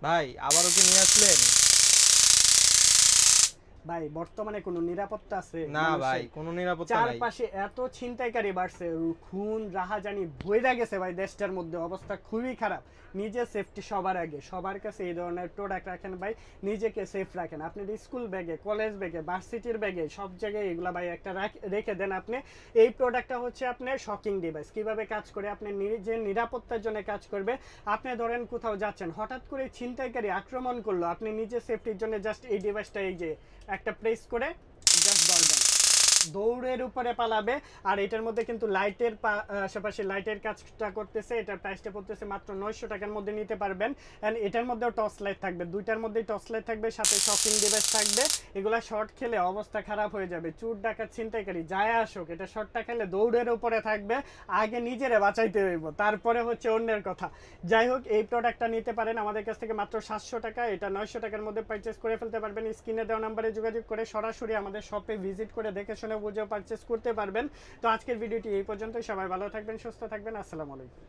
ভাই আবারও কি নিয়ে আসলেন? ভাই বর্তমানে কোনো নিরাপত্তা আছে না ভাই, মানুষের? কোনো নিরাপত্তা নাই। চারপাশে এত ছিনতাইকারী বাড়ছে, খুন রাহাজানি ভইরা গেছে ভাই, দেশটার মধ্যে অবস্থা খুবই খারাপ। নিজের সেফটি সবার আগে, সবার কাছে এই ধরনের প্রোডাক্ট রাখেন ভাই, নিজেকে সেফ রাখেন। আপনার স্কুল ব্যাগে, কলেজ ব্যাগে, ভার্সিটির ব্যাগে, সব জায়গায় এগুলা ভাই একটা রেখে দেন আপনি। এই প্রোডাক্টটা হচ্ছে আপনার শকিং ডিভাইস, কিভাবে কাজ করে আপনি নিজের নিরাপত্তার জন্য কাজ করবে। আপনি ধরেন কোথাও যাচ্ছেন, হঠাৎ করে ছিনতাইকারী আক্রমণ করলো, আপনি নিজের সেফটির জন্য জাস্ট এই ডিভাইসটা এই যে একটা প্রেস করে জাস্ট ধরবেন, দৌড়ের উপরে পালাবে। আর এটার মধ্যে কিন্তু লাইটের আশেপাশে লাইটের কাজটা করতেছে। এটার প্রাইসটা পড়তেছে মাত্র 900 টাকার মধ্যে নিতে পারবেন। এন্ড এটার মধ্যেও টর্চ লাইট থাকবে, দুইটার মধ্যেই টর্চ লাইট থাকবে, সাথে শকিং ডিভাইস থাকবে। এগুলা শর্ট খেলে অবস্থা খারাপ হয়ে যাবে। চুর ডাকাত ছিনতাইকারী যায় আসুক, এটা শর্টটা খেলে দৌড়ের উপরে থাকবে। আগে নিজেরে বাঁচাইতে হইব, তারপরে হচ্ছে অন্যের কথা। যাই হোক, এই প্রোডাক্টটা নিতে পারেন আমাদের কাছ থেকে মাত্র 700 টাকা। এটা 900 টাকার মধ্যে পারচেস করে ফেলতে পারবেন। স্ক্রিনে দেওয়া নাম্বারে যোগাযোগ করে সরাসরি আমাদের শপে ভিজিট করে দেখে শুনে বুঝে পারচেস করতে পারবেন। তো আজকের ভিডিওটি এই পর্যন্তই। সবাই ভালো থাকবেন, সুস্থ থাকবেন। আসসালামু আলাইকুম।